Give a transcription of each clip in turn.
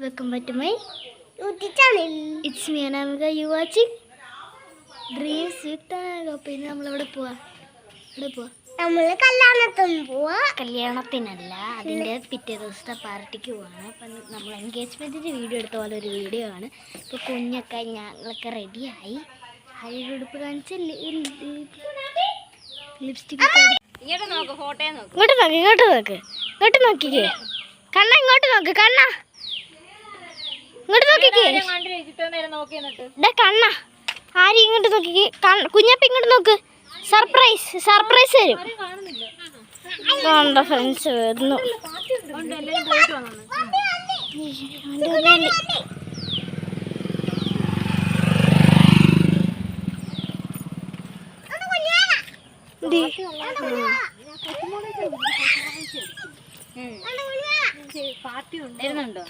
welcome back to my YouTube channel. It's me Anamika. You watching Dreams with Gopi. നമ്മളെവിടെ പോവാ? നമ്മൾ കല്യാണത്തിനല്ല, അതിൻ്റെ പിറ്റേ ദിവസത്തെ പാർട്ടിക്ക് പോവാണ്. അപ്പം നമ്മൾ എൻഗേജ്മെൻറ്റിൻ്റെ വീഡിയോ എടുത്ത പോലെ ഒരു വീഡിയോ ആണ്. ഇപ്പോൾ കുഞ്ഞൊക്കെ ഞങ്ങളൊക്കെ റെഡിയായി. ഹൈഡുടുപ്പ് കാണിച്ച് ലിപ്സ്റ്റിക് ഇങ്ങോട്ട് നോക്കിക്കേ കണ്ണ, ഇങ്ങോട്ട് നോക്ക് കണ്ണ, ഇങ്ങോട്ട് നോക്കിക്കേ കണ്ണ, ആരും ഇങ്ങോട്ട് നോക്കിക്കേ. കുഞ്ഞപ്പ ഇങ്ങോട്ട് നോക്ക്, സർപ്രൈസ് വരും. ഫ്രണ്ട്സ് വരുന്നു. പാർട്ടി ഉണ്ടായിരുന്നുണ്ടോ?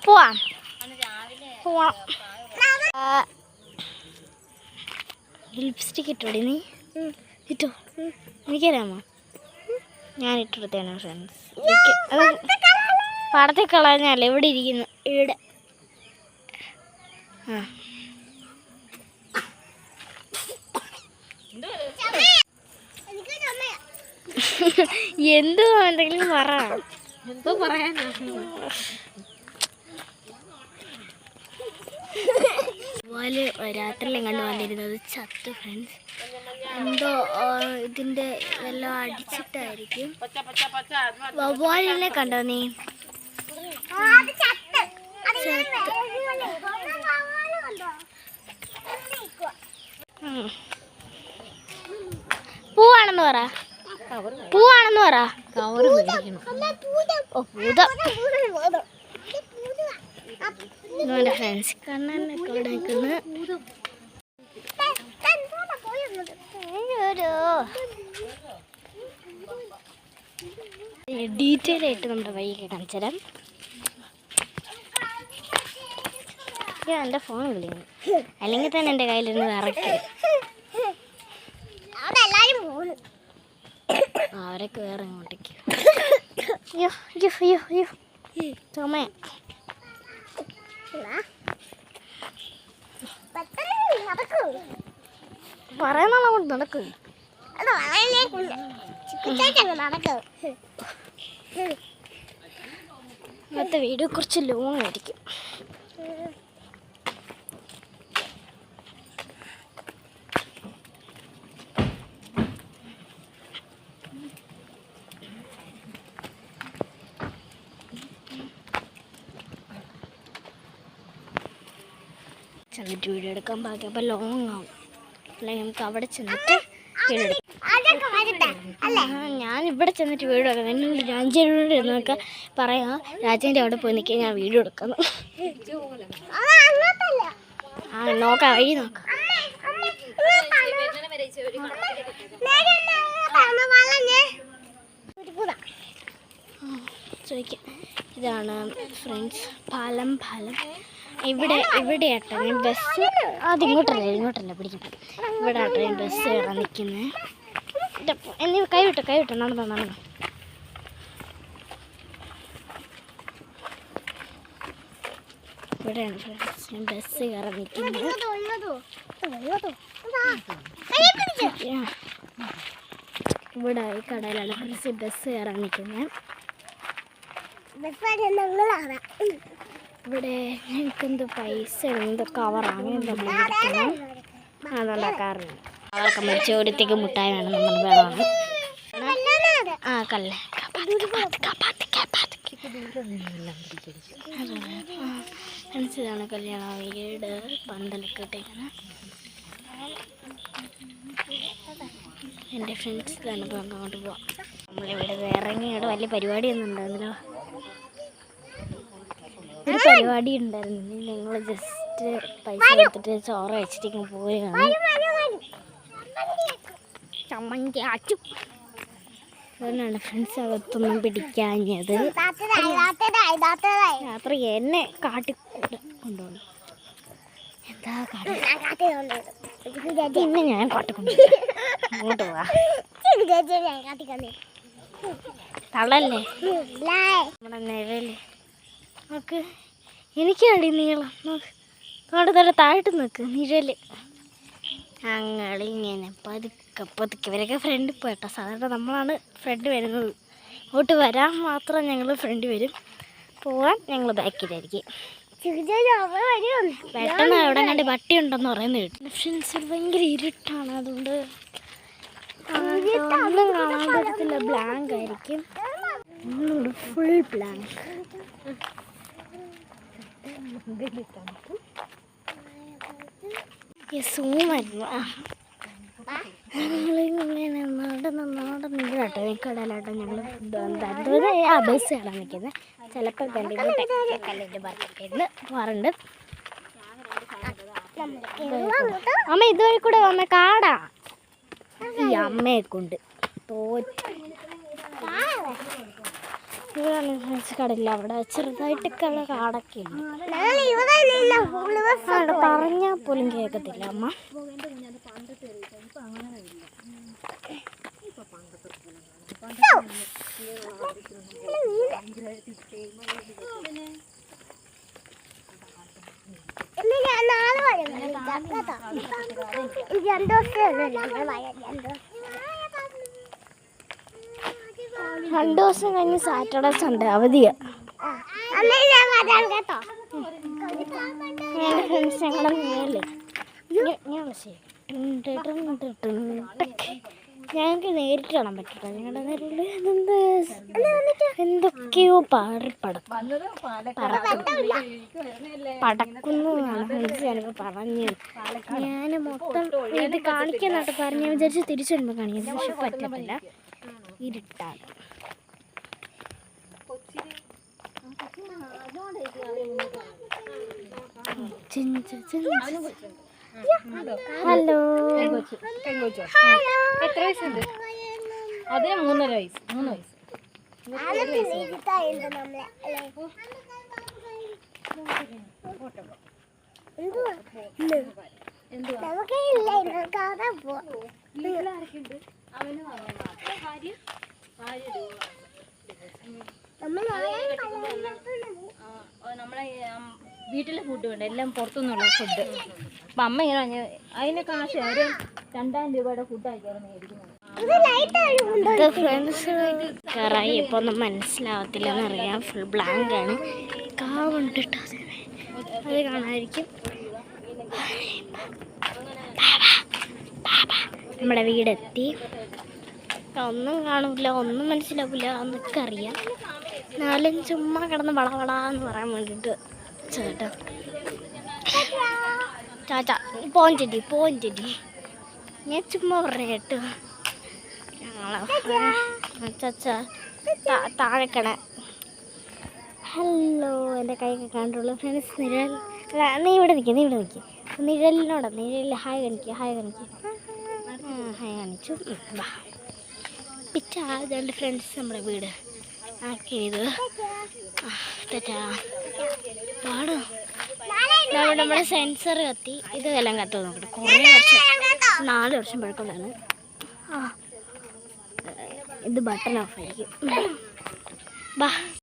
പോവാം. ലിപ്സ്റ്റിക് ഇട്ടോടി നീ? ഇട്ടോ, എനിക്കറിയാമോ? ഞാൻ ഇട്ടെടുത്തേനെ ഫ്രണ്ട്സ്. അത് പടത്തിൽ കളഞ്ഞാൽ എവിടെ ഇരിക്കുന്നു? ഇവിടെ. ആ എന്തോ എന്തെങ്കിലും പറ. എന്തോ പറയാനാ? വവ്വാല് രാത്രിയിലും കണ്ടു വന്നിരുന്നത് ചത്തു ഫ്രണ്ട്സ്. എന്തോ ഇതിൻ്റെ എല്ലാം അടിച്ചിട്ടായിരിക്കും. വവ്വാലിനെ കണ്ടോ നീ? പൂവാണെന്ന് പറ, പൂവാണെന്ന് പറ. എൻ്റെ ഫ്രണ്ട്സ് കണ്ണനൊക്കെ ഇവിടെ നിൽക്കുന്നു. ഡീറ്റെയിൽ ആയിട്ട് നമ്മുടെ വഴിയൊക്കെ കാണിച്ചു തരാം. എൻ്റെ ഫോൺ വിളിക്കുന്നു, അല്ലെങ്കിൽ തന്നെ എൻ്റെ കയ്യിലിരുന്ന് ഇറക്കി. അവരൊക്കെ വേറെ ഇങ്ങോട്ടേക്ക്. ചുമ പറയുന്ന നടക്കും. ഇന്നത്തെ വീഡിയോ കുറച്ച് ലോങ് ആയിരിക്കും. ചെന്നിട്ട് വീഡിയോ എടുക്കാൻ ബാക്കിയപ്പോൾ ലോങ് ആവും. അല്ലെങ്കിൽ നമുക്ക് അവിടെ ചെന്നിട്ട് വീഡിയോ എടുക്കാം. ഞാൻ ഇവിടെ ചെന്നിട്ട് വീഡിയോ എടുക്കാം. എന്നോട് രാജേനോട് എന്നൊക്കെ പറയാം. രാജേൻ്റെ അവിടെ പോയി നിൽക്കാൻ ഞാൻ വീഡിയോ എടുക്കുന്നു. ആ നോക്കാം, വഴി നോക്കാം. ചോദിക്കാം. ഇതാണ് ഫ്രണ്ട്സ് പാലം. ഇവിടെ ആട്ടോ ഞാൻ ബസ്, ഇങ്ങോട്ടല്ല പിടിക്കുന്നത്. ഇവിടെ ആട്ടോ ഞാൻ ബസ് കയറാൻ നിൽക്കുന്നത്. എന്നിവ കൈവിട്ടോ നടന്നോ. ഇവിടെയാണ് ഫ്രണ്ട്സ് ഞാൻ ബസ് കയറാൻ നിൽക്കുന്നത്. ഇവിടെ ഈ കടയിലാണ് ഫ്രണ്ട്സ് ബസ് കയറാൻ നിൽക്കുന്നത്. ഇവിടെ ഞങ്ങൾക്കെന്തോ പൈസ എന്തോ കവറാണ് അതുണ്ടാക്കാറുണ്ട്. അവർക്ക് മരിച്ചോരത്തേക്ക് മുട്ടായി വേണം, നമ്മൾ വേണമാണ്. ആ കല്ലേ ഇതാണ് കല്യാണ വീട്. പന്തലൊക്കെ ഇട്ടേക്കുന്നത്. എൻ്റെ ഫ്രണ്ട്സ് ഇതാണ്. ഇപ്പോൾ നമുക്ക് അങ്ങോട്ട് പോവാം. നമ്മളിവിടെ ഇറങ്ങി. ഇവിടെ വലിയ പരിപാടിയൊന്നും ഉണ്ടായിരുന്നല്ലോ. ഒരു പരിപാടി ഉണ്ടായിരുന്നു. ഞങ്ങൾ ജസ്റ്റ് പൈസ എടുത്തിട്ട് ചോറ് വെച്ചിട്ട് പോവുകയാണ്. ചമ്മന്തി ആച്ചു. അതുകൊണ്ടാണ് ഫ്രണ്ട്സ് അകത്തൊന്നും പിടിക്കാഞ്ഞത്. രാത്രി എന്നെ കാട്ടിക്കൂടെ കൊണ്ടുപോകണം. എന്താ കാട്ടി പിന്നെ ഞാൻ കാട്ടിക്കൊണ്ടു അങ്ങോട്ട് പോവാ. തളല്ലേ നമ്മുടെ നിഴല് നോക്ക്. എനിക്കടി നീളം നോക്ക്. തോടെ താഴ്ത്ത് നിൽക്ക് നിഴല്. ഞങ്ങളിങ്ങനെ പതുക്കെ പതുക്കെ ഇവരൊക്കെ ഫ്രണ്ടിൽ പോയിട്ടോ. സാധാരണ നമ്മളാണ് ഫ്രണ്ട് വരുന്നത്. അങ്ങോട്ട് വരാൻ മാത്രം ഞങ്ങൾ ഫ്രണ്ട് വരും, പോവാൻ ഞങ്ങൾ ബാക്കിലായിരിക്കും. പെട്ടെന്ന് അവിടെ കണ്ട് പട്ടി ഉണ്ടെന്ന് പറയുന്നത് കേട്ടു. ഫ്രണ്ട്സ് ഭയങ്കര ഇരുട്ടാണ്, അതുകൊണ്ട് ഒന്നും കാണാൻ പറ്റത്തില്ല. ബ്ലാങ്ക് ആയിരിക്കും, ഫുൾ ബ്ലാങ്ക്. സൂമായിരുന്നു. ഞങ്ങളിങ്ങനെ നടന്നില്ലാട്ടോ കടലാട്ടോ. ഞങ്ങൾ ബസ് കാണാൻ നിൽക്കുന്നത്. ചിലപ്പോൾ കല്ലിൻ്റെ പറക്കിട്ട് പോകാറുണ്ട്. അമ്മ ഇതുവഴി കൂടെ വന്ന കാടാ. ഈ അമ്മയെ കൊണ്ട് കടലില്ല, അവിടെ ചെറുതായിട്ടൊക്കെ ഉള്ള കാടൊക്കെ ഉണ്ട്. പറഞ്ഞാൽ പോലും കേൾക്കത്തില്ല അമ്മ. രണ്ടു ദിവസം കഴിഞ്ഞ് സാറ്റർഡേ സൺഡേ അവധിയാ. ഫ്രണ്ട്സ് ഞങ്ങളുടെ മേലെ ഞങ്ങൾക്ക് നേരിട്ട് കാണാൻ പറ്റില്ല. ഞങ്ങളുടെ നേരിൽ എന്തൊക്കെയോ പടക്കുന്നു ഫ്രണ്ട്സ് ഞാനിപ്പോൾ പറഞ്ഞു. ഞാൻ മൊത്തം ഇത് കാണിക്കാനായിട്ട് പറഞ്ഞ് ഞാൻ വിചാരിച്ച് തിരിച്ചു വരുമ്പോൾ കാണിക്കുന്നത്, പക്ഷെ പറ്റത്തില്ല, ഇരുട്ടാണ്. ഹലോ, എത്ര വയസ്സുണ്ട്? അതിന് 3.5 വയസ്സ്. 3 വയസ്സ്. നമ്മളെ വീട്ടിലെ ഫുഡ് ഉണ്ട്, എല്ലാം പുറത്തുനിന്നുള്ള ഫുഡ്. അപ്പം അമ്മ ഇങ്ങനെ അതിന് കാശ് ഒരു 2000 രൂപയുടെ ഫുഡ് ആയിക്കാണ് മേടിക്കുന്നത്. ഫ്രണ്ട്സ് ഇപ്പൊ ഒന്നും മനസ്സിലാവത്തില്ലെന്ന് അറിയാം, ഫുൾ ബ്ലാങ്ക് ആണ്. കാവുണ്ട് കേട്ടോ, അത് കാണാതിരിക്കും. നമ്മുടെ വീടെത്തി. ഒന്നും കാണില്ല, ഒന്നും മനസ്സിലാവില്ല എന്നൊക്കെ അറിയാം. എന്നാലും ചുമ്മാ കിടന്ന് വളവളാന്ന് പറയാൻ വേണ്ടിയിട്ട് ചേട്ടാ ചാച്ചാ പോഞ്ചെടി ഞാൻ ചുമ്മാ പറഞ്ഞ കേട്ടോ. ചാച്ചാ താഴെക്കട. ഹലോ, എൻ്റെ കൈയൊക്കെ കണ്ടുള്ളൂ ഫ്രണ്ട്സ്. നിഴൽ നീ ഇവിടെ നിൽക്കുക നിഴലിൽ ഹായ് കാണിക്കുക. ഹായ് കാണിച്ചു. പിറ്റാതെ ഫ്രണ്ട്സ് നമ്മുടെ വീട് ആക്കിയത് പാടോ. നമ്മുടെ സെൻസർ കത്തി, ഇതെല്ലാം കത്തുക നോക്കട്ടെ. കുറേ വർഷം, 4 വർഷം പഴക്കമുള്ളതാണ്. ഇത് ബട്ടൺ ഓഫ് ആയിരിക്കും. ബാ.